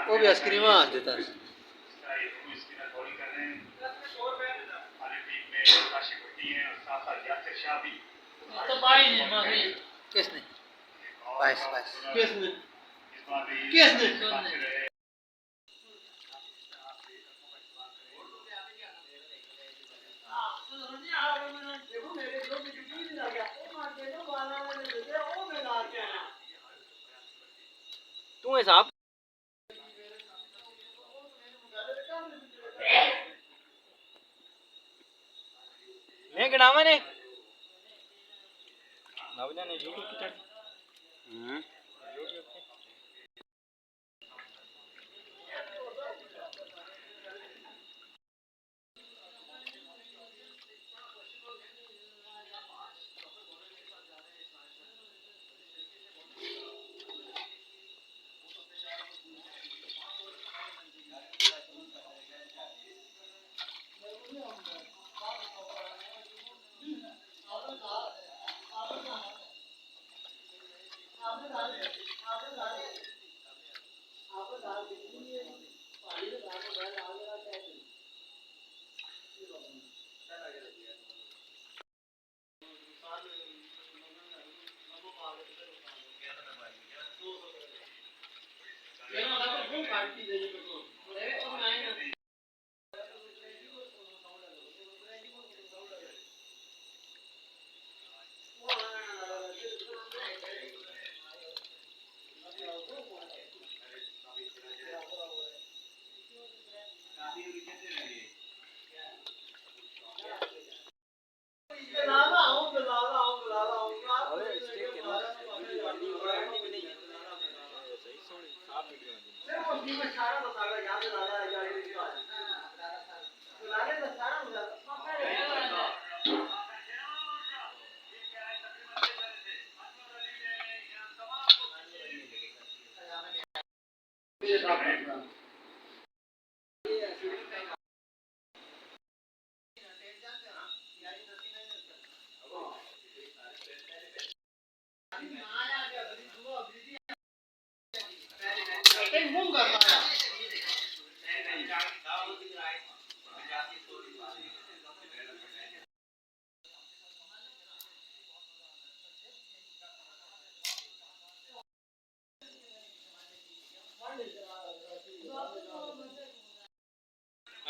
वो भी आइसक्रीम आ देता है। किसने? बाईस बाईस किसने? किसने? तू है साहब मैं गिनावा ने नवजा ने यूट्यूब की चढ़ यूट्यूब पे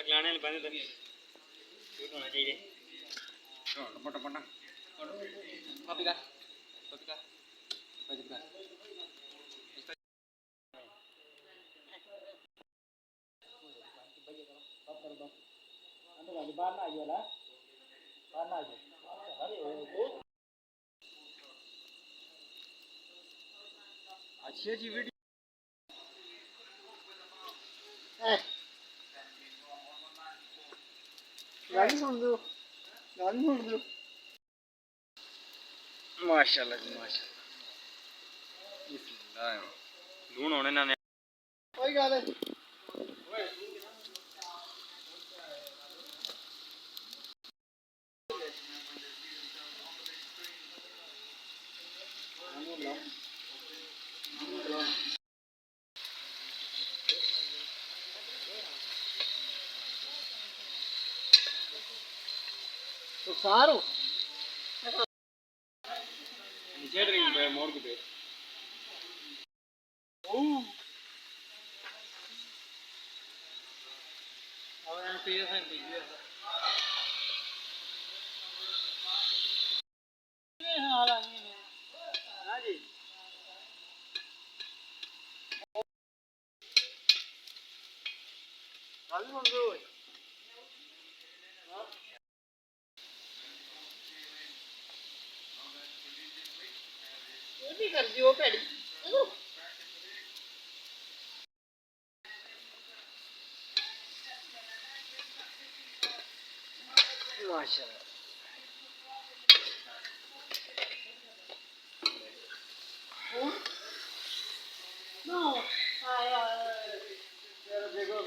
अगलाने बंद कर शूट होना चाहिए टपटा टपटा कॉपी का बाहर ना आइए बाहर ना आइए अच्छी अच्छी वीडियो गाड़ी सुन दो माशाल्लाह जी माशाल्लाह लून होने ना कोई गल तो सारो नीचे ड्रिंक पे मोड़ के ओ अब हम पीए हैं हां जी काली मंगो ਕੀ ਕਰਦੀ ਉਹ ਭੈੜੀ ਮਾਸ਼ਾਅੱਲਾ No, देखो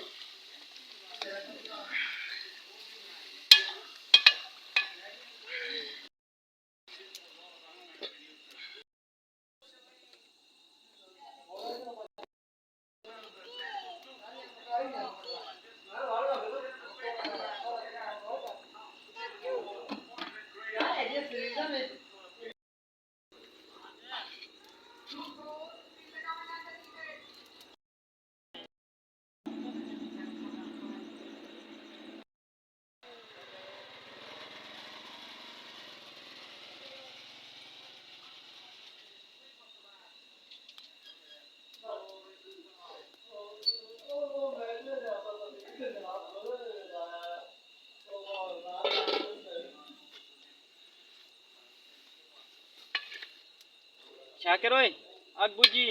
शाकिर ओए अग बुझी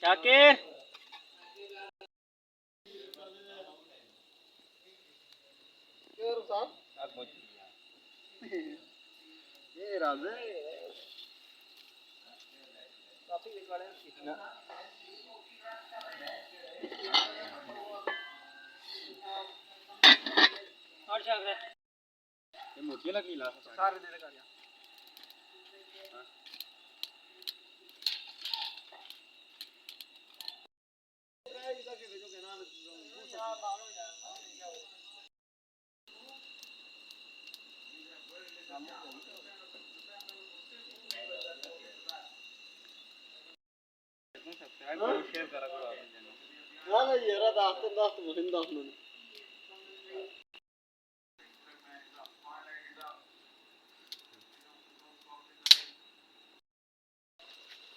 शाकिर अग बुझी ये राजे काफी निकाले सीखना और शाकिर ये मोटी लगी ला सारे दे लगा दिया शेयर करा करो ना ना ये रहा दास्त मुहिम दास्त में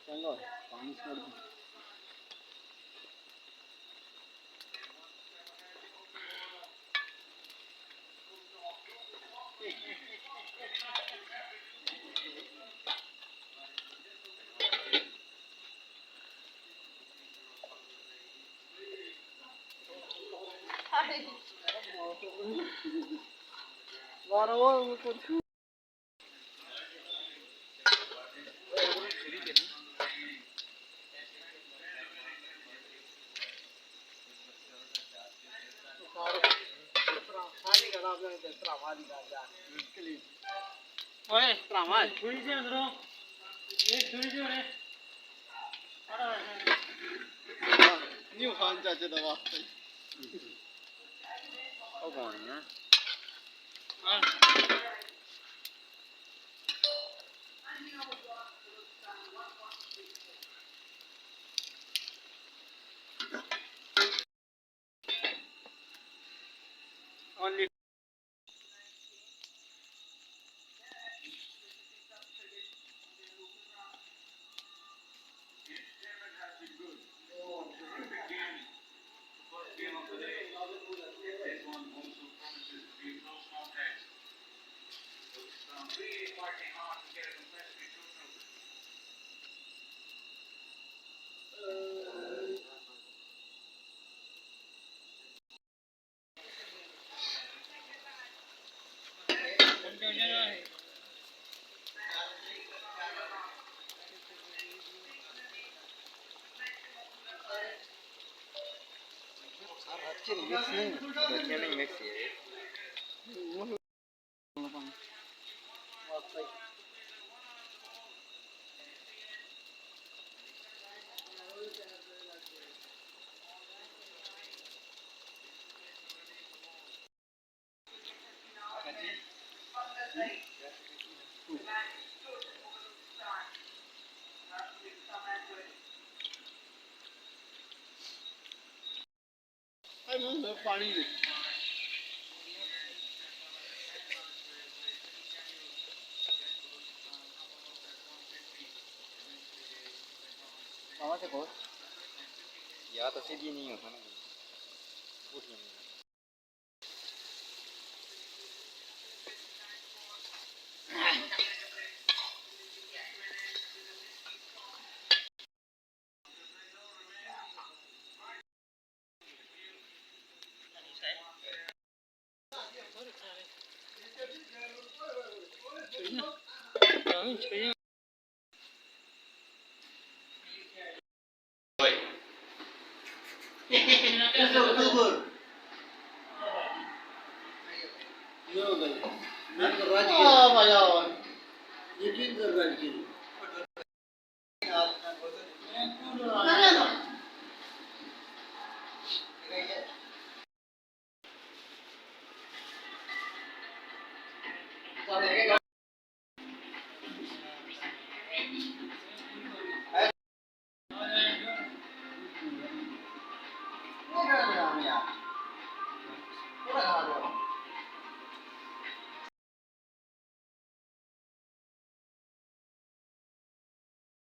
चंगा पानी छोड़ दी वारा वो कुछ ओए भरावा छुरी से अंदरों ये छुरी से रे न्यू खान चाचे दा वास्ते ओ कौन है हां ओनली नहीं मिक्स है पानी मामा से कहो या तो सीधी नहीं होता ना उठ नहीं राजकीय